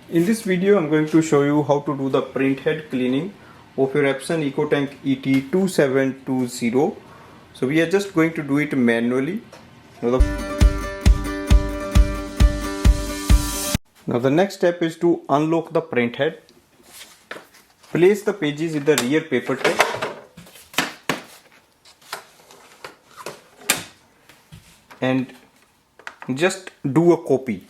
In this video, I'm going to show you how to do the printhead cleaning of your Epson EcoTank ET-2720. So we are just going to do it manually. Now the next step is to unlock the printhead. Place the pages in the rear paper tray. And just do a copy.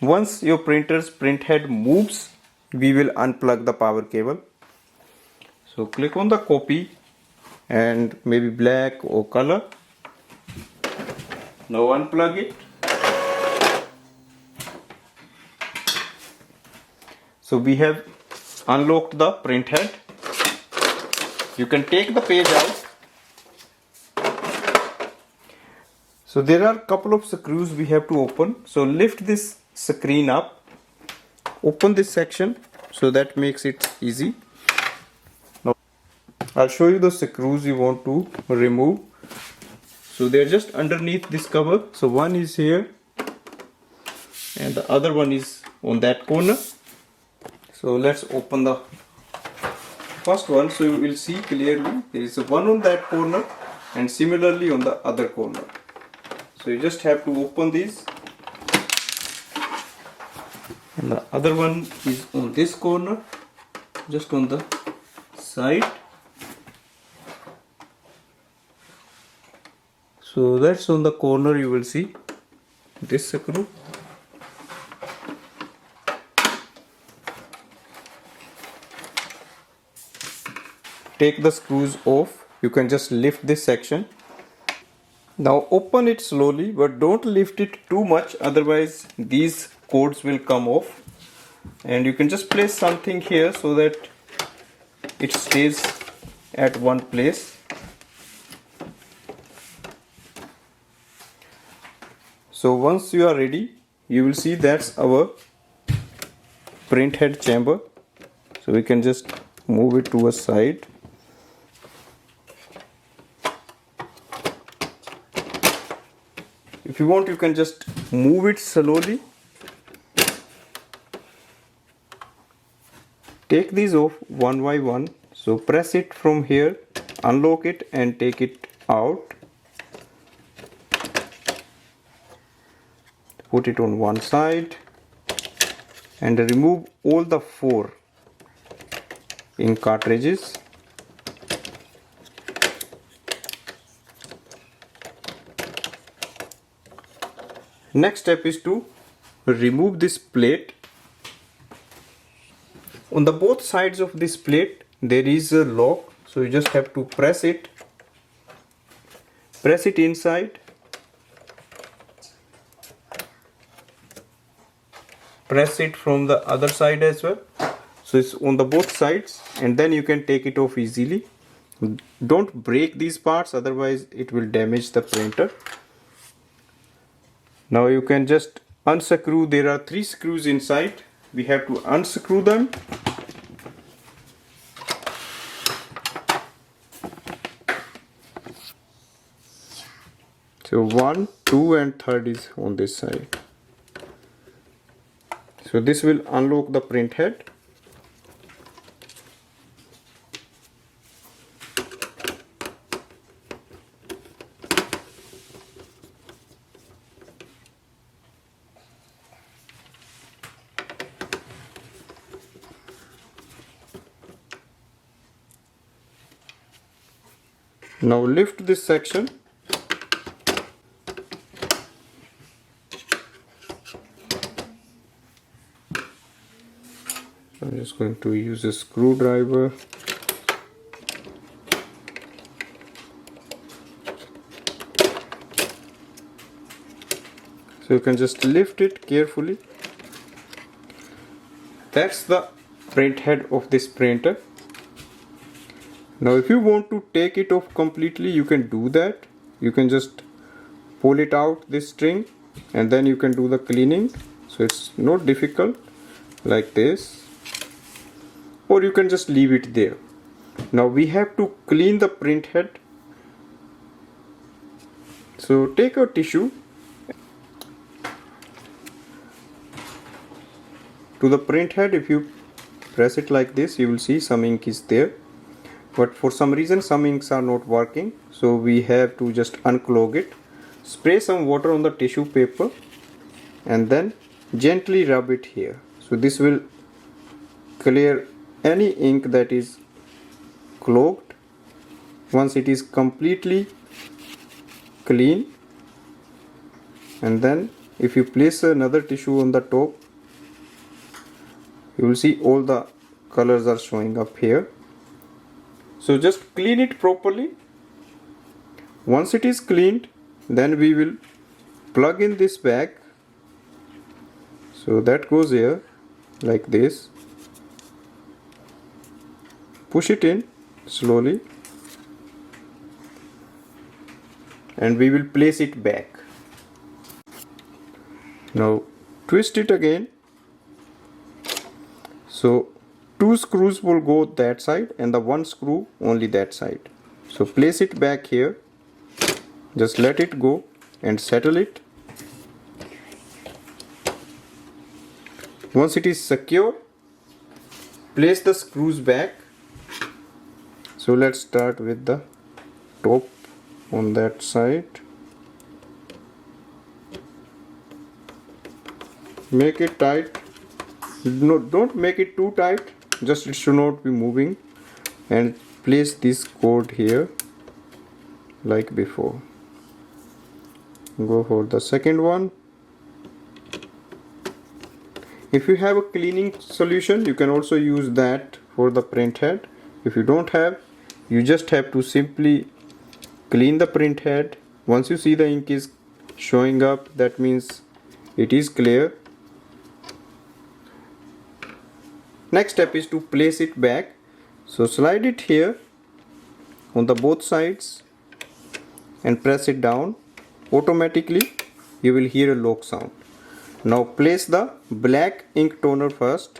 Once your printer's printhead moves, we will unplug the power cable. So click on the copy and maybe black or color. Now unplug it. So we have unlocked the printhead. You can take the page out. So there are a couple of screws we have to open. So lift this screen up, open this section, so that makes it easy. Now I'll show you the screws you want to remove. So they're just underneath this cover. So one is here and the other one is on that corner. So let's open the first one. So you will see clearly there is one on that corner and similarly on the other corner. So you just have to open these, and the other one is on this corner, just on the side. So that's on the corner. You will see this screw. Take the screws off. You can just lift this section. Now open it slowly, but don't lift it too much, otherwise these cords will come off. And you can just place something here so that it stays at one place. So once you are ready, you will see that's our printhead chamber. So we can just move it to a side. If you want, you can just move it slowly. Take these off one by one. So press it from here, unlock it and take it out. Put it on one side and remove all the 4 ink cartridges. Next step is to remove this plate. On the both sides of this plate there is a lock, so you just have to press it inside, press it from the other side as well, so it's on the both sides, and then you can take it off easily. Don't break these parts, otherwise it will damage the printer. Now you can just unscrew. There are 3 screws inside. We have to unscrew them. So 1, 2 and 3rd is on this side. So this will unlock the printhead. Now lift this section. I'm just going to use a screwdriver. So you can just lift it carefully. That's the printhead of this printer. Now if you want to take it off completely, you can do that. You can just pull it out, this string, and then you can do the cleaning. So it's not difficult, like this. Or you can just leave it there. Now we have to clean the printhead. So take a tissue to the print head. If you press it like this, you will see some ink is there, but for some reason some inks are not working, so we have to just unclog it. Spray some water on the tissue paper and then gently rub it here. So this will clear any ink that is clogged. Once it is completely clean, and then if you place another tissue on the top, you will see all the colors are showing up here. So just clean it properly. Once it is cleaned, then we will plug in this bag. So that goes here like this. Push it in slowly and we will place it back. Now twist it again. So 2 screws will go that side and the 1 screw only that side. So place it back here. Just let it go and settle it. Once it is secure, place the screws back. So let's start with the top on that side. Make it tight. No, don't make it too tight, just it should not be moving, and place this cord here like before. Go for the second one. If you have a cleaning solution, you can also use that for the print head. If you don't have, you just have to simply clean the print head. Once you see the ink is showing up, that means it is clear. Next step is to place it back. So slide it here on the both sides and press it down. Automatically you will hear a lock sound. Now place the black ink toner first,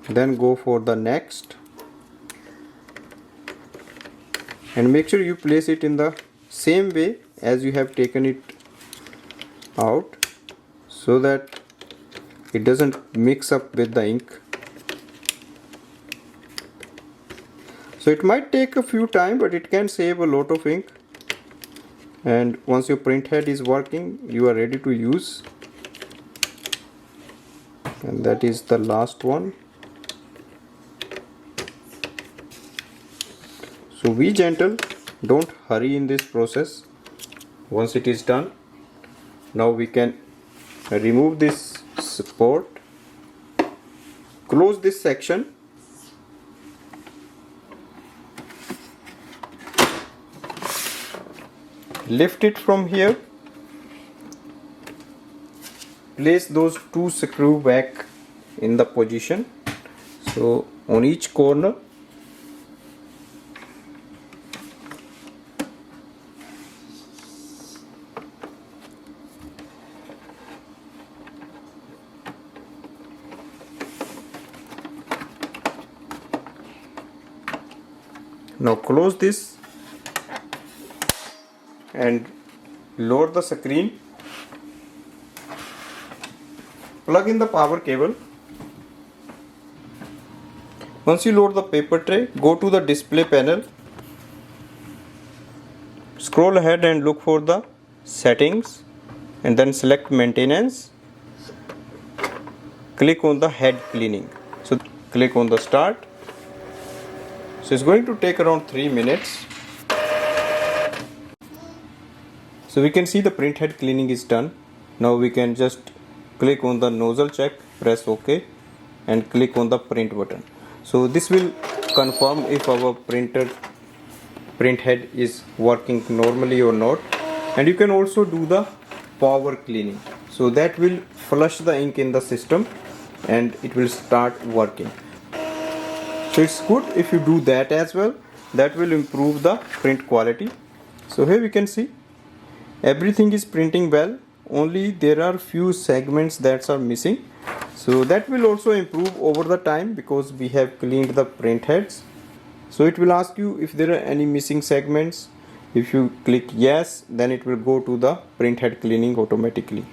then go for the next, and make sure you place it in the same way as you have taken it out, so that it doesn't mix up with the ink. So it might take a few time, but it can save a lot of ink. And once your print head is working, you are ready to use. And that is the last one. So be gentle, don't hurry in this process. Once it is done, now we can remove this support, close this section, lift it from here, place those 2 screws back in the position, so on each corner. Now close this and lower the screen. Plug in the power cable. Once you load the paper tray, go to the display panel. Scroll ahead and look for the settings and then select maintenance. Click on the head cleaning. So click on the start. So it's going to take around 3 minutes. So we can see the print head cleaning is done. Now we can just click on the nozzle check, press OK, and click on the print button. So this will confirm if our print head is working normally or not. And you can also do the power cleaning. So that will flush the ink in the system and it will start working. So it's good if you do that as well. That will improve the print quality. So here we can see everything is printing well, only there are few segments that are missing. So that will also improve over the time because we have cleaned the print heads. So it will ask you if there are any missing segments. If you click yes, then it will go to the print head cleaning automatically.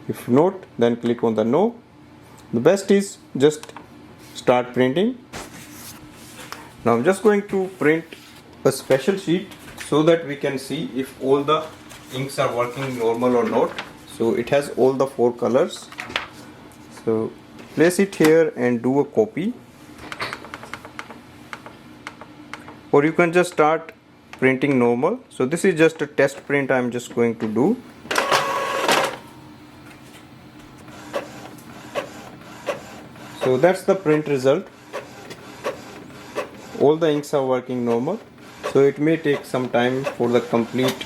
If not, then click on the no. The best is just start printing. Now I'm just going to print a special sheet so that we can see if all the inks are working normal or not. So it has all the 4 colors. So place it here and do a copy. Or you can just start printing normal. So this is just a test print I'm just going to do. So that's the print result. All the inks are working normal. So it may take some time for the complete.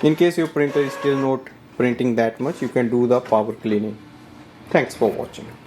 In case your printer is still not printing that much, you can do the power cleaning. Thanks for watching.